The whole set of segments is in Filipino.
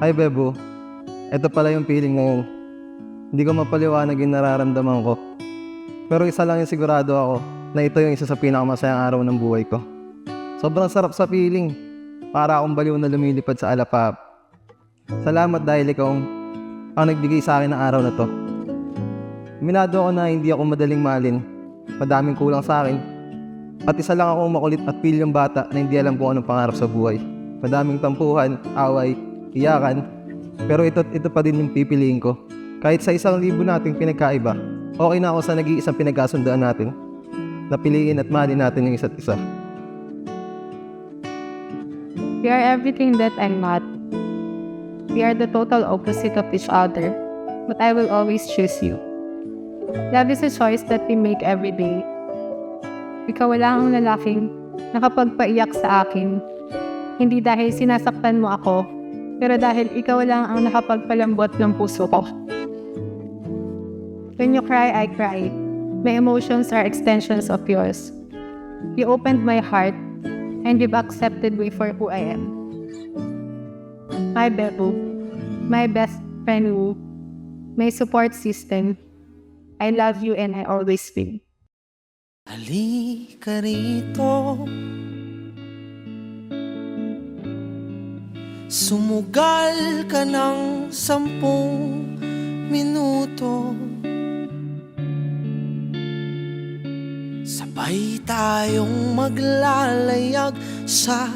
Hi Bebo, ito pala yung feeling ngayon. Hindi ko mapaliwanag yung nararamdaman ko. Pero isa lang yung sigurado ako na ito yung isa sa pinakamasayang araw ng buhay ko. Sobrang sarap sa feeling. Para akong baliw na lumilipad sa alapap. Salamat dahil ikaw ang nagbigay sa akin ng araw na to. Minado ako na hindi ako madaling mahalin. Madaming kulang sa akin. At isa lang akong makulit at pilyong bata na hindi alam kung anong pangarap sa buhay. Madaming tampuhan, away, iyakan. Pero ito pa din yung pipiliin ko. Kahit sa 1,000 nating pinagkaiba, okay na ako sa nag-iisang pinagkasundaan natin. Napiliin at mahalin natin yung isa't isa. We are everything that I'm not. We are the total opposite of each other, but I will always choose you. Love is a choice that we make every day. Ikaw wala ang lalaking nakapagpaiyak sa akin, hindi dahil sinasaktan mo ako, pero dahil ikaw lang ang nakapagpalambot ng puso ko. When you cry, I cry. My emotions are extensions of yours. You opened my heart, and you've accepted me for who I am. My Bebo, my best friend, my support system. I love you and I always will. Halika rito, sumugal ka ng 10 minuto. Sabay tayong maglalayag sa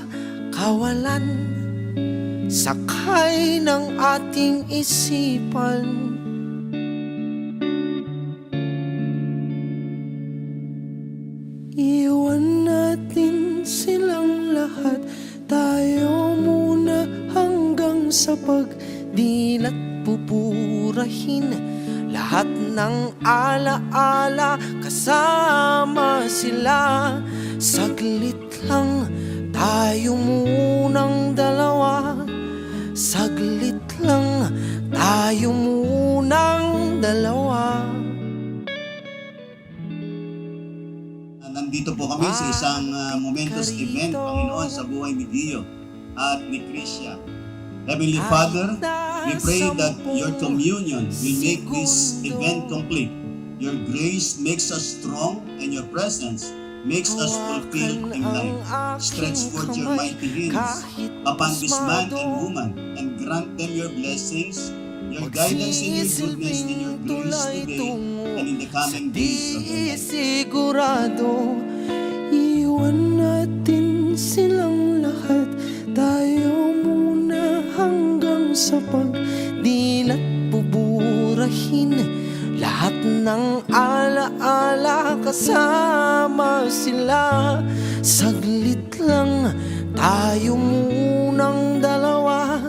kawalan, sakay ng ating isipan. Iwan natin silang lahat, tayo muna hanggang sa pagdilat pupurahin. Lahat ng alaala kasama sila. Saglit lang tayo munang dalawa. Saglit lang tayo munang dalawa. Nandito po kami sa isang momentous event, Panginoon, sa buhay ni Dio at ni Krisha. Heavenly Father, we pray that your communion will make this event complete. Your grace makes us strong and your presence makes us fulfilled in life. Stretch forth your mighty hands upon this man and woman and grant them your blessings, your guidance and your goodness and your grace today and in the coming days of their life. Sigurado, iwan natin silang lahat, tayo muna hanggang sa pagdilat pupurahin. Lahat ng alaala kasama sila. Saglit lang tayo munang dalawa.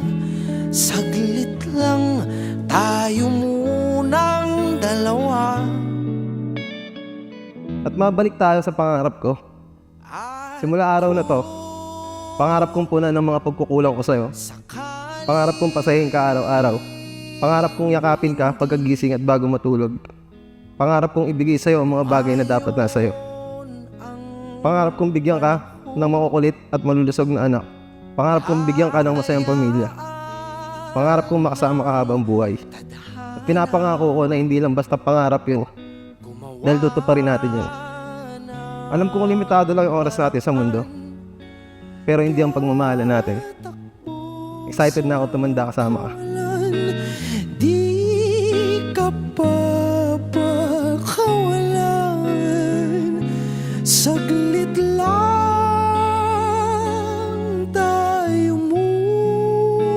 Saglit lang tayo munang dalawa. At mabalik tayo sa pangarap ko. Simula araw na to, pangarap kong punan ng mga pagkukulang ko sa'yo. Pangarap kong pasahin ka araw-araw. Pangarap kong yakapin ka pagkagising at bago matulog. Pangarap kong ibigay sa'yo ang mga bagay na dapat na sa'yo. Pangarap kong bigyan ka ng makukulit at malulusog na anak. Pangarap kong bigyan ka ng masayang pamilya. Pangarap kong makasama ka habang buhay. At pinapangako ko na hindi lang basta pangarap yun, dahil tutuparin natin yun. Alam kong limitado lang yung oras natin sa mundo, pero hindi ang pagmamahalan natin. Excited na ako tumanda kasama ka. Di ka papakawalan. Saglit lang tayo muna.